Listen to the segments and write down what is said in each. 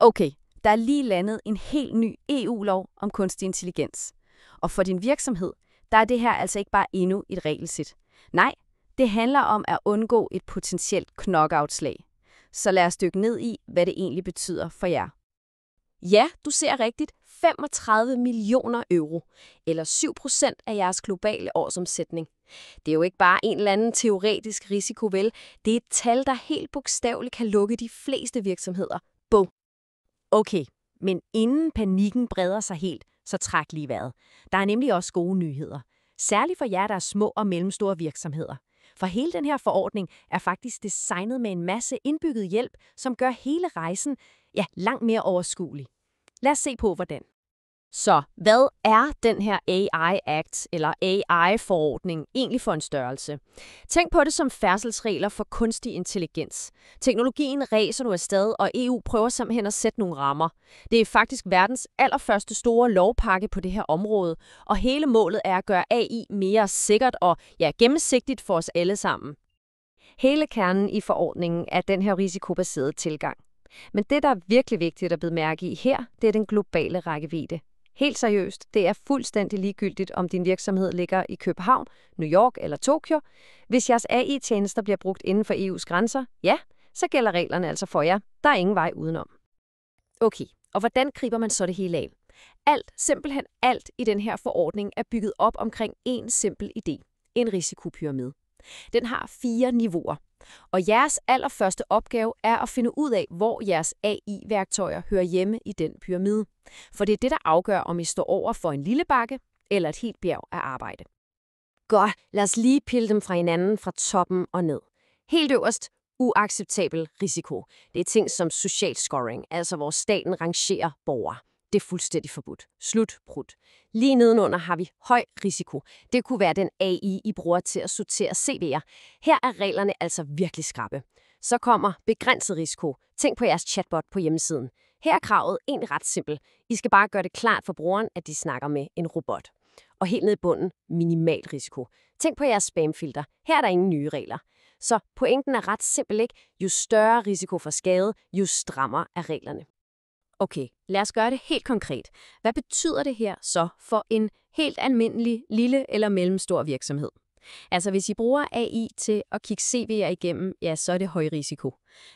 Okay, der er lige landet en helt ny EU-lov om kunstig intelligens. Og for din virksomhed, der er det her altså ikke bare endnu et regelsæt. Nej, det handler om at undgå et potentielt knockout-slag. Så lad os dykke ned i, hvad det egentlig betyder for jer. Ja, du ser rigtigt. 35 millioner euro, eller 7% af jeres globale årsomsætning. Det er jo ikke bare en eller anden teoretisk risiko, vel? Det er et tal, der helt bogstaveligt kan lukke de fleste virksomheder. Bum. Okay, men inden panikken breder sig helt, så træk lige vejret. Der er nemlig også gode nyheder. Særligt for jer, der er små og mellemstore virksomheder. For hele den her forordning er faktisk designet med en masse indbygget hjælp, som gør hele rejsen langt mere overskuelig. Lad os se på, hvordan. Så hvad er den her AI Act eller AI-forordning egentlig for en størrelse? Tænk på det som færdselsregler for kunstig intelligens. Teknologien ræser nu afsted, og EU prøver simpelthen at sætte nogle rammer. Det er faktisk verdens allerførste store lovpakke på det her område, og hele målet er at gøre AI mere sikkert og gennemsigtigt for os alle sammen. Hele kernen i forordningen er den her risikobaserede tilgang. Men det, der er virkelig vigtigt at bide mærke i her, det er den globale rækkevidde. Helt seriøst, det er fuldstændig ligegyldigt, om din virksomhed ligger i København, New York eller Tokyo. Hvis jeres AI-tjenester bliver brugt inden for EU's grænser, så gælder reglerne altså for jer. Der er ingen vej udenom. Okay, og hvordan griber man så det hele af? Simpelthen alt i den her forordning er bygget op omkring en simpel idé. En risikopyramide. Den har 4 niveauer. Og jeres allerførste opgave er at finde ud af, hvor jeres AI-værktøjer hører hjemme i den pyramide. For det er det, der afgør, om I står over for en lille bakke eller et helt bjerg af arbejde. Godt, lad os lige pille dem fra hinanden fra toppen og ned. Helt øverst, uacceptabel risiko. Det er ting som social scoring, altså hvor staten rangerer borgere. Det er fuldstændig forbudt. Slut, prut. Lige nedenunder har vi høj risiko. Det kunne være den AI, I bruger til at sortere CV'er. Her er reglerne altså virkelig skrappe. Så kommer begrænset risiko. Tænk på jeres chatbot på hjemmesiden. Her er kravet egentlig ret simpel. I skal bare gøre det klart for brugeren, at de snakker med en robot. Og helt ned i bunden, minimal risiko. Tænk på jeres spamfilter. Her er der ingen nye regler. Så pointen er ret simpel, ikke? Jo større risiko for skade, jo strammere er reglerne. Okay, lad os gøre det helt konkret. Hvad betyder det her så for en helt almindelig lille eller mellemstor virksomhed? Altså hvis I bruger AI til at kigge CV'er igennem, så er det høj risiko.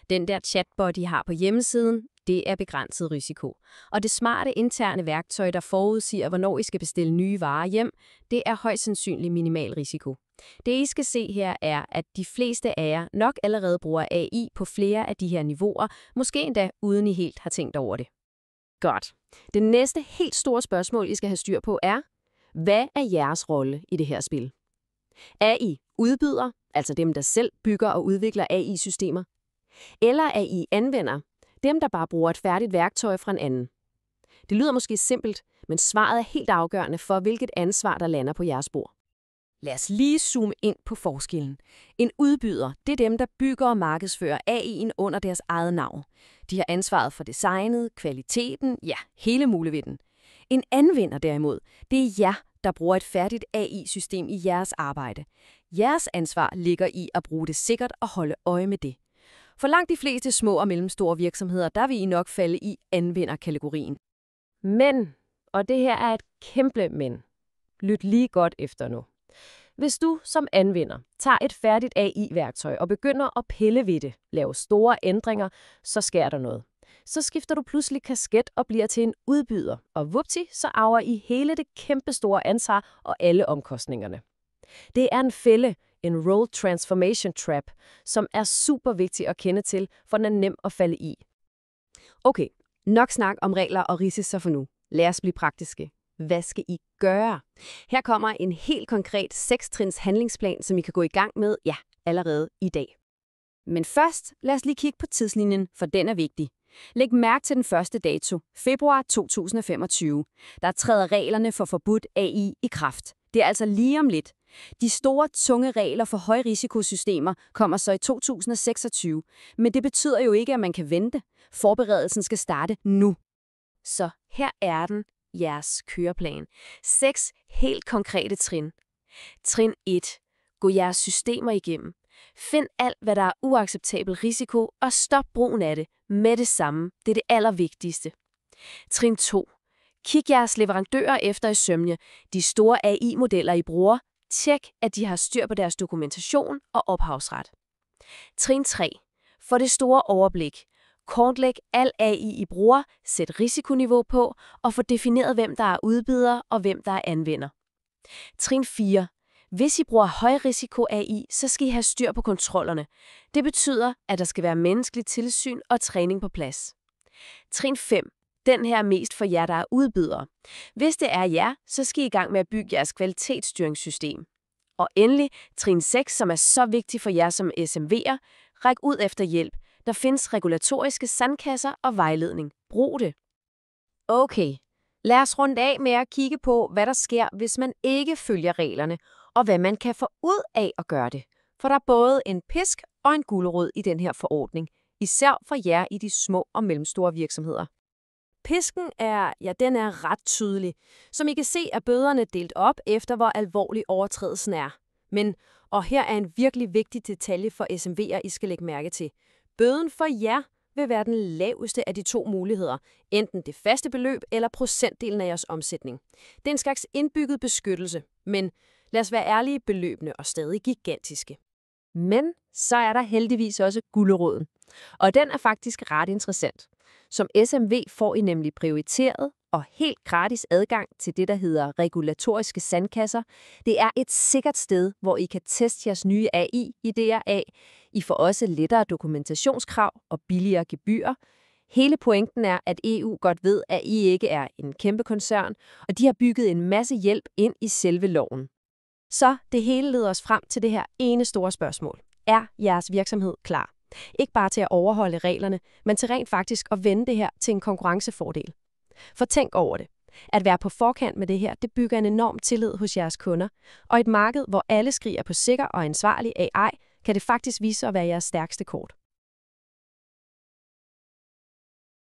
Den der chatbot, I har på hjemmesiden, det er begrænset risiko. Og det smarte interne værktøj, der forudsiger, hvornår I skal bestille nye varer hjem, det er højst sandsynligt minimal risiko. Det I skal se her er, at de fleste af jer nok allerede bruger AI på flere af de her niveauer, måske endda uden I helt har tænkt over det. Godt. Det næste helt store spørgsmål, I skal have styr på er, hvad er jeres rolle i det her spil? Er I udbyder, altså dem, der selv bygger og udvikler AI-systemer? Eller er I anvender, dem, der bare bruger et færdigt værktøj fra en anden? Det lyder måske simpelt, men svaret er helt afgørende for, hvilket ansvar, der lander på jeres bord. Lad os lige zoome ind på forskellen. En udbyder, det er dem, der bygger og markedsfører AI'en under deres eget navn. De har ansvaret for designet, kvaliteten, hele muligheden. En anvender derimod, det er jer, der bruger et færdigt AI-system i jeres arbejde. Jeres ansvar ligger i at bruge det sikkert og holde øje med det. For langt de fleste små og mellemstore virksomheder, der vil I nok falde i anvenderkategorien. Men, og det her er et kæmpe men. Lyt lige godt efter nu. Hvis du som anvender tager et færdigt AI-værktøj og begynder at pille ved det, lave store ændringer, så sker der noget. Så skifter du pludselig kasket og bliver til en udbyder, og vupti, så arver I hele det kæmpe store ansvar og alle omkostningerne. Det er en fælde, en role transformation trap, som er super vigtig at kende til, for den er nem at falde i. Okay, nok snak om regler og risici for nu. Lad os blive praktiske. Hvad skal I gøre? Her kommer en helt konkret 6-trins handlingsplan, som I kan gå i gang med, allerede i dag. Men først, lad os lige kigge på tidslinjen, for den er vigtig. Læg mærke til den første dato, februar 2025. Der træder reglerne for forbudt AI i kraft. Det er altså lige om lidt. De store, tunge regler for højrisikosystemer kommer så i 2026, men det betyder jo ikke, at man kan vente. Forberedelsen skal starte nu. Så her er den. Jeres køreplan. 6 helt konkrete trin. Trin 1. Gå jeres systemer igennem. Find alt, hvad der er uacceptabel risiko, og stop brugen af det med det samme. Det er det allervigtigste. Trin 2. Kig jeres leverandører efter i sømne. De store AI-modeller, I bruger. Tjek, at de har styr på deres dokumentation og ophavsret. Trin 3. For det store overblik. Kortlæg al AI, I bruger, sæt risikoniveau på og få defineret, hvem der er udbyder og hvem der er anvender. Trin 4. Hvis I bruger højrisiko AI, så skal I have styr på kontrollerne. Det betyder, at der skal være menneskelig tilsyn og træning på plads. Trin 5. Den her er mest for jer, der er udbydere. Hvis det er jer, så skal I i gang med at bygge jeres kvalitetsstyringssystem. Og endelig, trin 6, som er så vigtig for jer som SMV'er, ræk ud efter hjælp. Der findes regulatoriske sandkasser og vejledning. Brug det. Okay, lad os runde af med at kigge på, hvad der sker, hvis man ikke følger reglerne, og hvad man kan få ud af at gøre det. For der er både en pisk og en gulerod i den her forordning, især for jer i de små og mellemstore virksomheder. Pisken den er ret tydelig. Som I kan se, er bøderne delt op efter, hvor alvorlig overtrædelsen er. Men, og her er en virkelig vigtig detalje for SMV'er, I skal lægge mærke til. Bøden for jer vil være den laveste af de to muligheder, enten det faste beløb eller procentdelen af jeres omsætning. Det er en slags indbygget beskyttelse, men lad os være ærlige, beløbene og stadig gigantiske. Men så er der heldigvis også guleroden, og den er faktisk ret interessant. Som SMV får I nemlig prioriteret og helt gratis adgang til det, der hedder regulatoriske sandkasser. Det er et sikkert sted, hvor I kan teste jeres nye AI-idéer af. I får også lettere dokumentationskrav og billigere gebyrer. Hele pointen er, at EU godt ved, at I ikke er en kæmpe koncern, og de har bygget en masse hjælp ind i selve loven. Så det hele leder os frem til det her ene store spørgsmål. Er jeres virksomhed klar? Ikke bare til at overholde reglerne, men til rent faktisk at vende det her til en konkurrencefordel. For tænk over det. At være på forkant med det her, det bygger en enorm tillid hos jeres kunder. Og et marked, hvor alle skriger på sikker og ansvarlig AI, kan det faktisk vise sig at være jeres stærkeste kort.